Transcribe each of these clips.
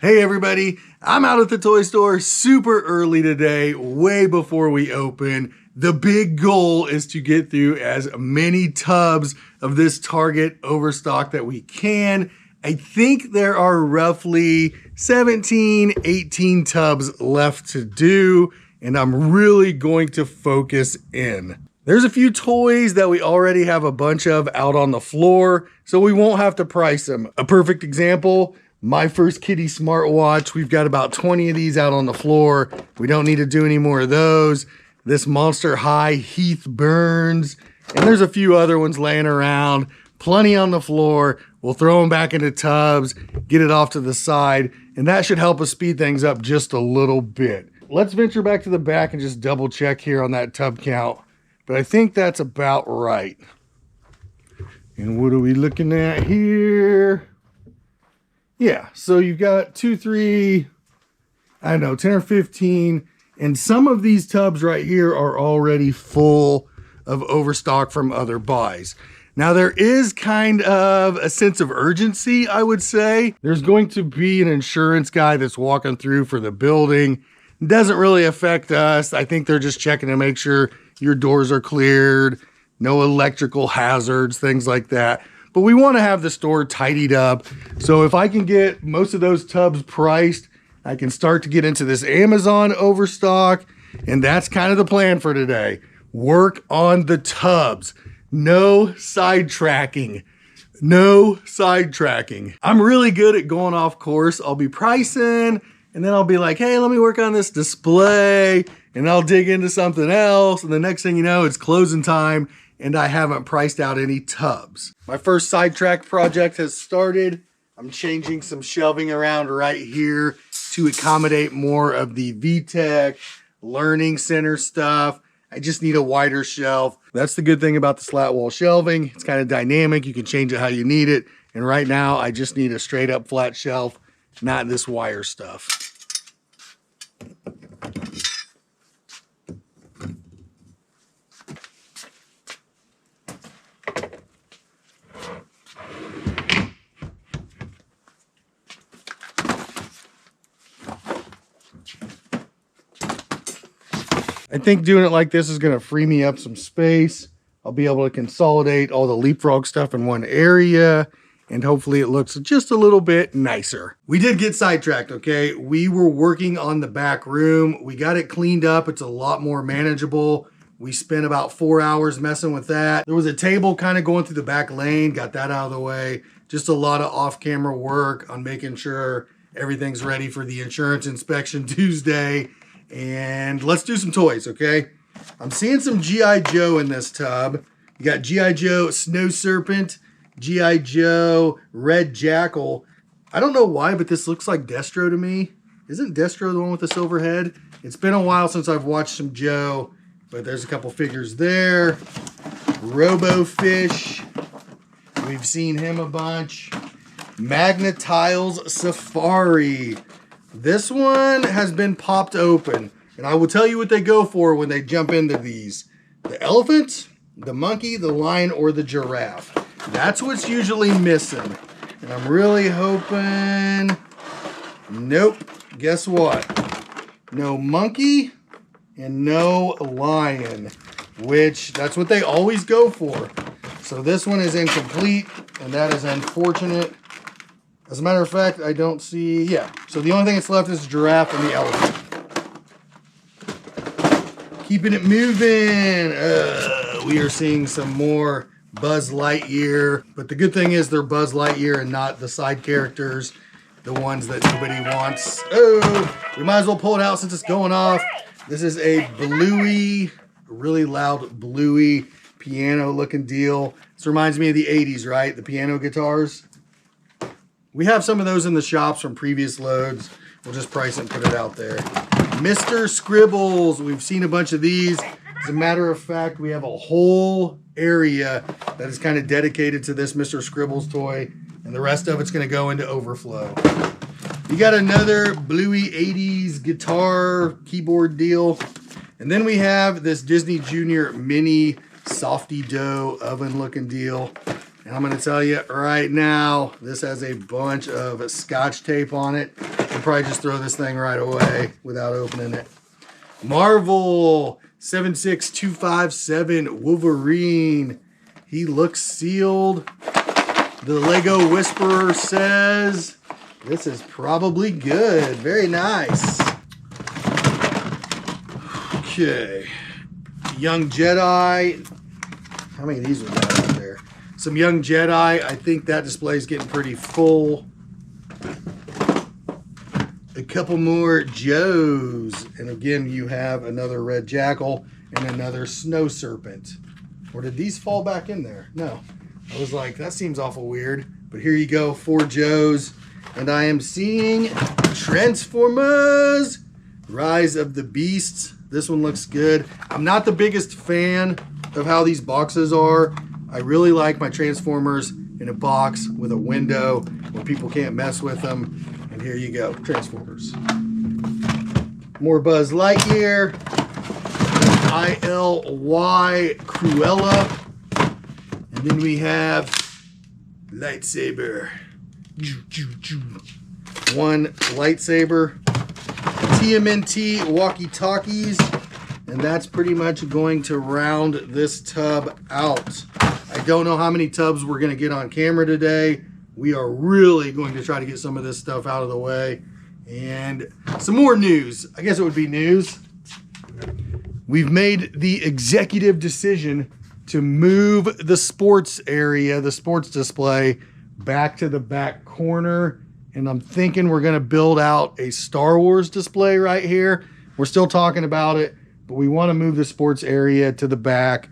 Hey everybody, I'm out at the toy store super early today, way before we open. The big goal is to get through as many tubs of this Target Overstock that we can. I think there are roughly 17, 18 tubs left to do, and I'm really going to focus in. There's a few toys that we already have a bunch of out on the floor, so we won't have to price them. A perfect example, my first kitty smartwatch. We've got about 20 of these out on the floor. We don't need to do any more of those. This Monster High Heath Burns, and there's a few other ones laying around. Plenty on the floor. We'll throw them back into tubs, get it off to the side, and that should help us speed things up just a little bit. Let's venture back to the back and just double check here on that tub count. But I think that's about right. And what are we looking at here? Yeah, so you've got 2, 3, I don't know, 10 or 15. And some of these tubs right here are already full of Overstock from other buys. Now there is kind of a sense of urgency, I would say. There's going to be an insurance guy that's walking through for the building. It doesn't really affect us. I think they're just checking to make sure your doors are cleared, no electrical hazards, things like that. But we want to have the store tidied up. So if I can get most of those tubs priced, I can start to get into this Amazon Overstock. And that's kind of the plan for today. Work on the tubs. No sidetracking. No sidetracking. I'm really good at going off course. I'll be pricing and then I'll be like, hey, let me work on this display. And I'll dig into something else. And the next thing you know, it's closing time and I haven't priced out any tubs. My first Sidetracked project has started. I'm changing some shelving around right here to accommodate more of the VTech Learning Center stuff. I just need a wider shelf. That's the good thing about the slat wall shelving. It's kind of dynamic. You can change it how you need it. And right now, I just need a straight up flat shelf, not this wire stuff. I think doing it like this is going to free me up some space. I'll be able to consolidate all the leapfrog stuff in one area, and hopefully it looks just a little bit nicer. We did get sidetracked, okay? We were working on the back room. We got it cleaned up. It's a lot more manageable. We spent about 4 hours messing with that. There was a table kind of going through the back lane, got that out of the way. Just a lot of off-camera work on making sure everything's ready for the insurance inspection Tuesday. And let's do some toys, okay? I'm seeing some G.I. Joe in this tub. You got G.I. Joe Snow Serpent, G.I. Joe Red Jackal. I don't know why, but this looks like Destro to me. Isn't Destro the one with the silver head? It's been a while since I've watched some Joe, but there's a couple figures there. Robo Fish. We've seen him a bunch. Magnetiles Safari. This one has been popped open, and I will tell you what they go for when they jump into these. The elephant, the monkey, the lion, or the giraffe. That's what's usually missing. And I'm really hoping... Nope. Guess what? No monkey and no lion, which that's what they always go for. So this one is incomplete, and that is unfortunate. As a matter of fact, I don't see... Yeah. So the only thing that's left is the giraffe and the elephant. Keeping it moving. We are seeing some more Buzz Lightyear. But the good thing is they're Buzz Lightyear and not the side characters. The ones that nobody wants. Oh, we might as well pull it out since it's going off. This is a bluey, really loud bluey piano looking deal. This reminds me of the 80s, right? The piano guitars. We have some of those in the shops from previous loads. We'll just price it and put it out there. Mr. Scribbles. We've seen a bunch of these. As a matter of fact, we have a whole area that is kind of dedicated to this Mr. Scribbles toy. And the rest of it's going to go into overflow. You got another bluey 80s guitar keyboard deal. And then we have this Disney Junior mini softy dough oven looking deal. And I'm going to tell you right now, this has a bunch of Scotch tape on it. I'll probably just throw this thing right away without opening it. Marvel 76257 Wolverine. He looks sealed. The Lego Whisperer says this is probably good. Very nice. Okay. Young Jedi. How many of these we got out there? Some Young Jedi. I think that display is getting pretty full. A couple more Joes. And again, you have another Red Jackal and another Snow Serpent. Or did these fall back in there? No. I was like, that seems awful weird. But here you go, 4 Joes. And I am seeing Transformers Rise of the Beasts. This one looks good. I'm not the biggest fan of how these boxes are. I really like my Transformers in a box with a window where people can't mess with them. And here you go, Transformers. More Buzz Lightyear. ILY Cruella. And then we have lightsaber. One lightsaber. TMNT walkie-talkies. And that's pretty much going to round this tub out. I don't know how many tubs we're going to get on camera today. We are really going to try to get some of this stuff out of the way. And some more news. I guess it would be news. We've made the executive decision to move the sports area, the sports display, back to the back corner. And I'm thinking we're going to build out a Star Wars display right here. We're still talking about it, but we want to move the sports area to the back.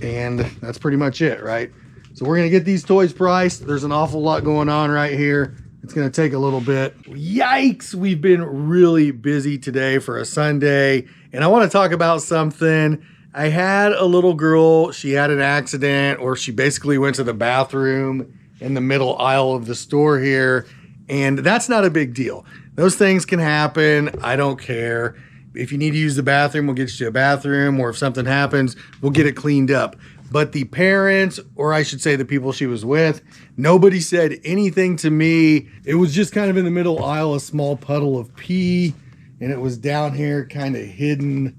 And that's pretty much it, right? So we're going to get these toys priced. There's an awful lot going on right here. It's going to take a little bit. Yikes! We've been really busy today for a Sunday. And I want to talk about something. I had a little girl, she had an accident, or she basically went to the bathroom in the middle aisle of the store here, and that's not a big deal. Those things can happen. I don't care. If you need to use the bathroom, we'll get you to a bathroom, or if something happens, we'll get it cleaned up. But the parents, or I should say the people she was with, nobody said anything to me. It was just kind of in the middle aisle, a small puddle of pee, and it was down here kind of hidden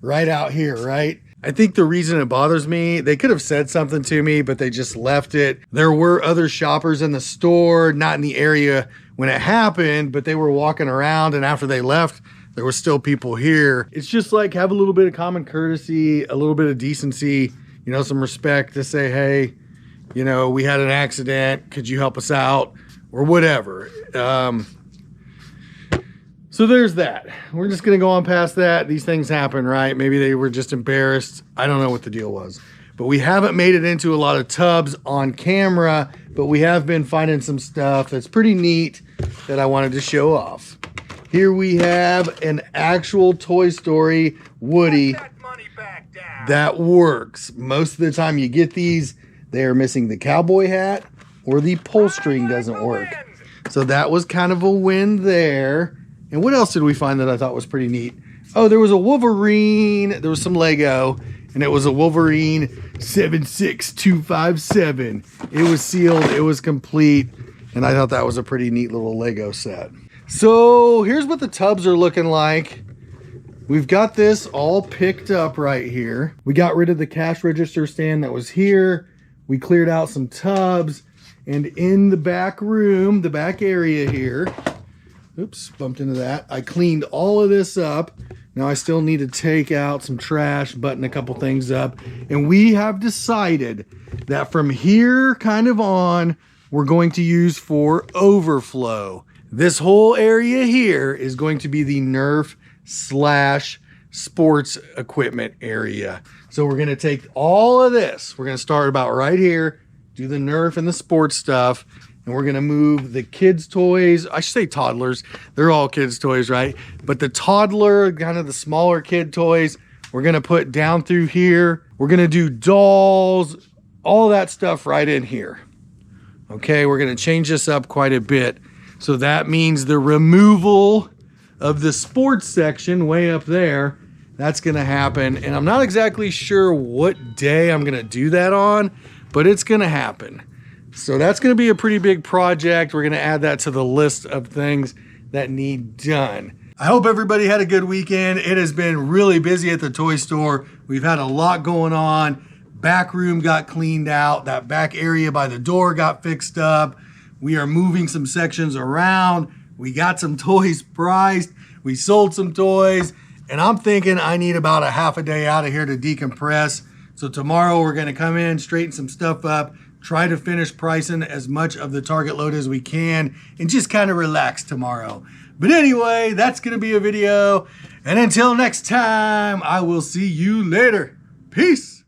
right out here, right? I think the reason it bothers me, they could have said something to me, but they just left it. There were other shoppers in the store, not in the area when it happened, but they were walking around, and after they left, there were still people here. It's just like, have a little bit of common courtesy, a little bit of decency, you know, some respect to say, hey, you know, we had an accident. Could you help us out? Or whatever. So there's that. We're just going to go on past that. These things happen, right? Maybe they were just embarrassed. I don't know what the deal was. But we haven't made it into a lot of tubs on camera, but we have been finding some stuff that's pretty neat that I wanted to show off. Here we have an actual Toy Story Woody that works. Most of the time you get these, they are missing the cowboy hat or the pull string doesn't work. So that was kind of a win there. And what else did we find that I thought was pretty neat? Oh, there was a Wolverine. There was some Lego, and it was a Wolverine 76257. It was sealed. It was complete. And I thought that was a pretty neat little Lego set. So here's what the tubs are looking like. We've got this all picked up right here. We got rid of the cash register stand that was here. We cleared out some tubs. And in the back room, the back area here, oops, bumped into that. I cleaned all of this up. Now I still need to take out some trash, button a couple things up. And we have decided that from here kind of on, we're going to use for overflow. This whole area here is going to be the Nerf / sports equipment area. So we're going to take all of this. We're going to start about right here, do the Nerf and the sports stuff. And we're going to move the kids' toys. I should say toddlers. They're all kids' toys, right? But the toddler, kind of the smaller kid toys, we're going to put down through here. We're going to do dolls, all that stuff right in here. Okay, we're going to change this up quite a bit. So that means the removal of the sports section way up there, that's going to happen. And I'm not exactly sure what day I'm going to do that on, but it's going to happen. So that's going to be a pretty big project. We're going to add that to the list of things that need done. I hope everybody had a good weekend. It has been really busy at the toy store. We've had a lot going on. Back room got cleaned out. That back area by the door got fixed up. We are moving some sections around. We got some toys priced. We sold some toys. And I'm thinking I need about a half a day out of here to decompress. So tomorrow we're going to come in, straighten some stuff up, try to finish pricing as much of the Target load as we can, and just kind of relax tomorrow. But anyway, that's going to be a video. And until next time, I will see you later. Peace.